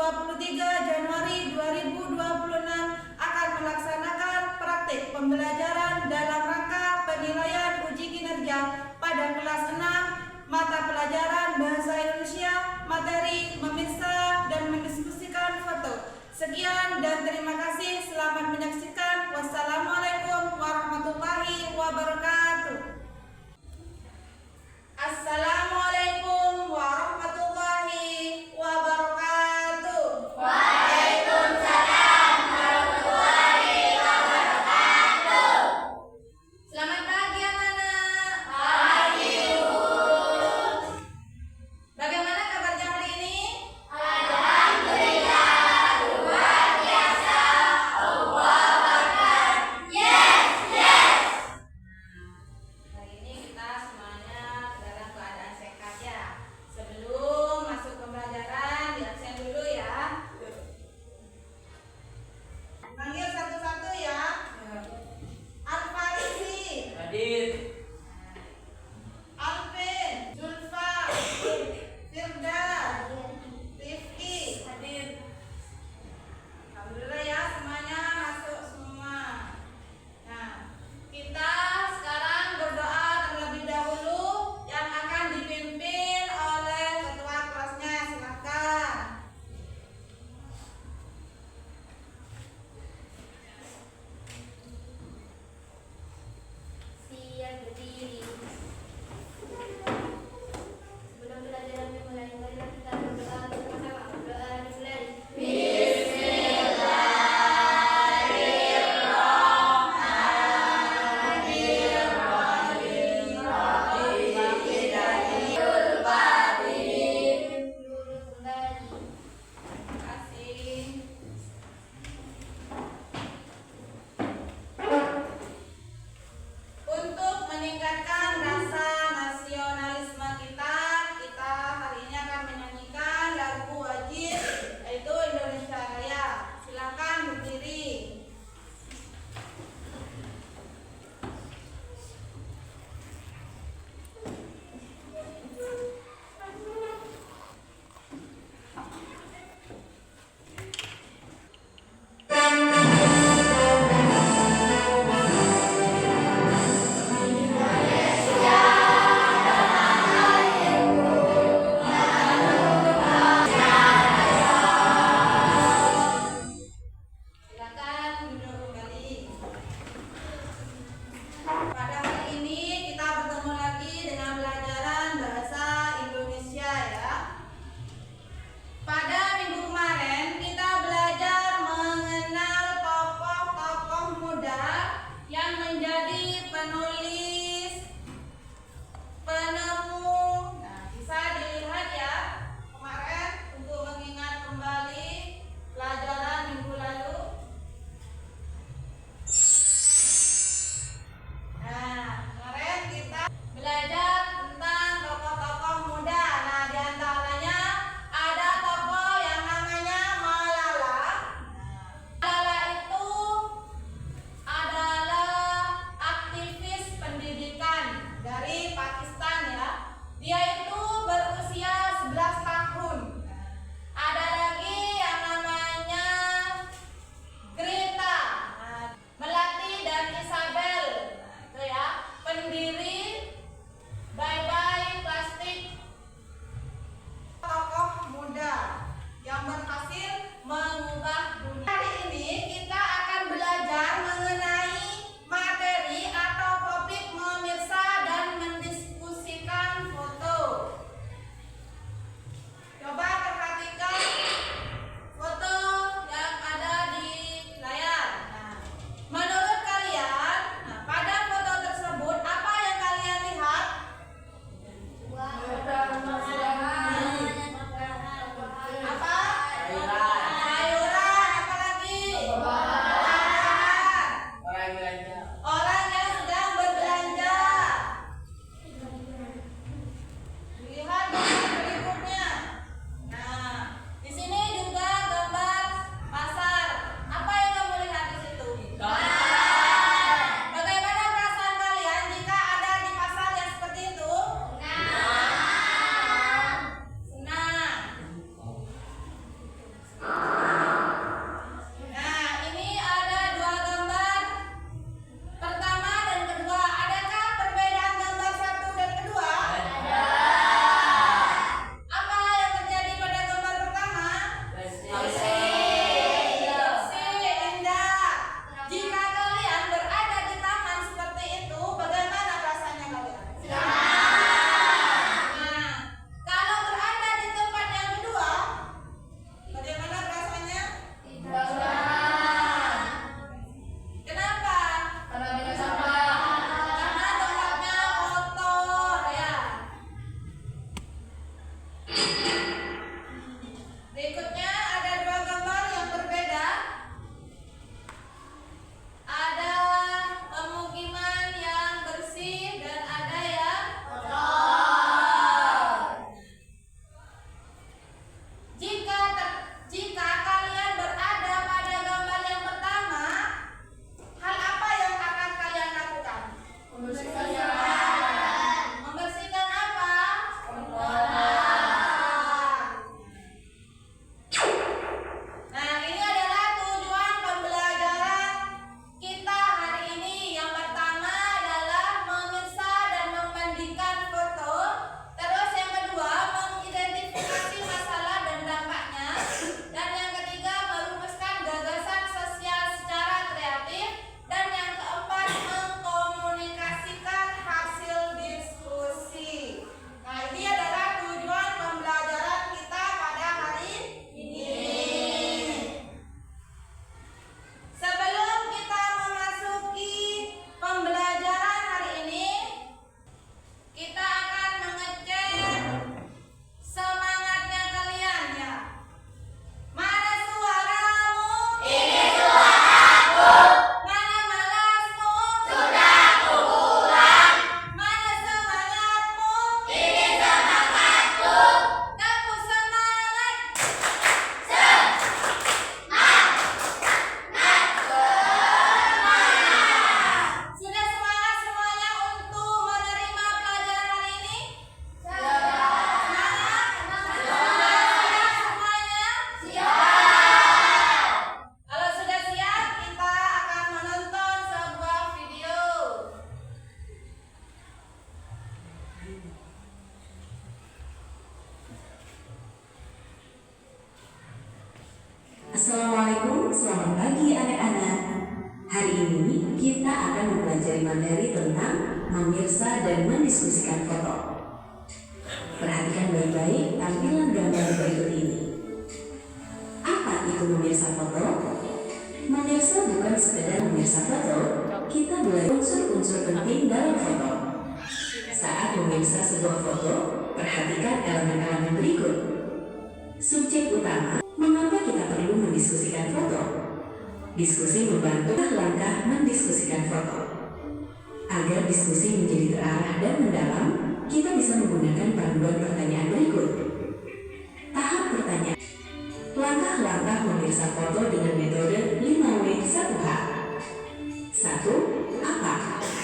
23 Januari 2026 akan melaksanakan praktik pembelajaran dalam rangka penilaian uji kinerja pada kelas 6 mata pelajaran Bahasa Indonesia, materi memisah dan mendiskusikan foto. Sekian dan terima kasih. Selamat menyaksikan. Wassalamualaikum warahmatullahi wabarakatuh. Assalamualaikum warahmatullahi wabarakatuh. Waalaikumsalam warahmatullahi wabarakatuh. Assalamualaikum, selamat pagi anak-anak. Hari ini kita akan mempelajari materi tentang memirsa dan mendiskusikan foto. Perhatikan baik-baik tampilan gambar berikut ini. Apa itu memirsa foto? Memirsa bukan sekedar memirsa foto, kita belajar unsur-unsur penting dalam foto. Saat memirsa sebuah foto, perhatikan elemen-elemen berikut. Subjek utama, mengapa kita perlu mendiskusikan foto? Diskusi membantu langkah mendiskusikan foto. Agar diskusi menjadi terarah dan mendalam, kita bisa menggunakan panduan pertanyaan berikut. Tahap pertanyaan. Langkah-langkah memirsa foto dengan metode 5W1H. 1. Apa?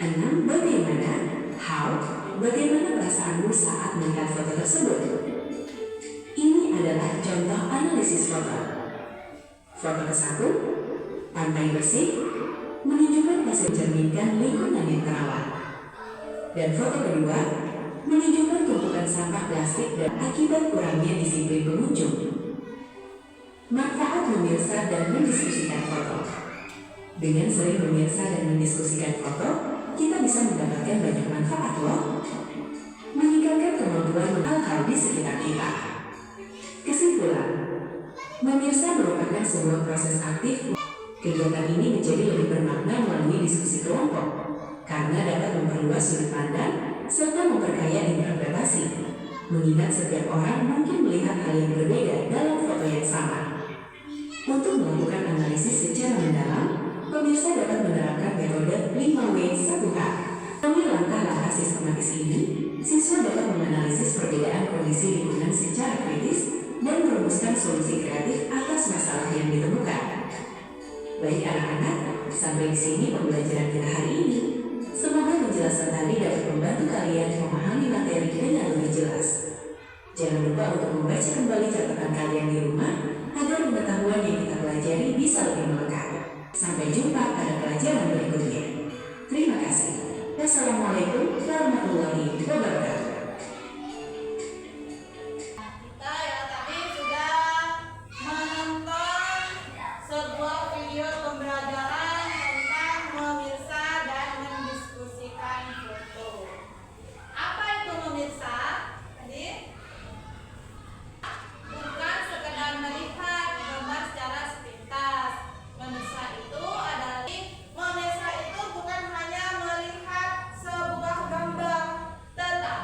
6. Bagaimana? How? Bagaimana perasaanmu saat melihat foto tersebut? Ini adalah contoh analisis foto. Foto ke-1, pantai bersih, menunjukkan hasil mencerminkan lingkungan yang terawat. Dan foto kedua, menunjukkan tumpukan sampah plastik dan akibat kurangnya disiplin pengunjung. Manfaat memirsa dan mendiskusikan foto. Dengan sering memirsa dan mendiskusikan foto, kita bisa mendapatkan banyak manfaat loh. Meningkatkan kemampuan hal-hal di sekitar kita. Kesimpulan, memirsa merupakan sebuah proses aktif. Kegiatan ini menjadi lebih bermakna melalui diskusi kelompok, karena dapat memperluas sudut pandang serta memperkaya interpretasi. Mengingat setiap orang mungkin melihat hal yang berbeda dalam foto yang sama. Untuk melakukan analisis secara mendalam, pemirsa dapat menerapkan metode 5W1H. Melalui langkah-langkah sistematis ini, siswa dapat menganalisis perbedaan kondisi lingkungan secara kritis dan merumuskan solusi kreatif atas masalah yang ditemukan. Baik anak-anak, sampai di sini pembelajaran kita hari ini. Semoga penjelasan tadi dapat membantu kalian memahami materi dengan lebih jelas. Jangan lupa untuk membaca kembali catatan kalian di rumah agar pengetahuan yang kita pelajari bisa lebih melekat. Sampai jumpa pada pelajaran berikutnya. Terima kasih. Wassalamualaikum warahmatullahi wabarakatuh. Kita ya tadi sudah menonton sebuah video pembelajaran tentang memirsa dan mendiskusikan foto. Apa itu memirsa? Tadi bukan sekedar melihat gambar secara sepintas. Memirsa itu bukan hanya melihat sebuah gambar, tetapi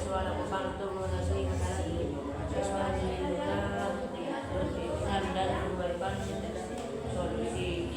suara pembantu nasi masalah sesuatu yang terus dan kebaikan soal ini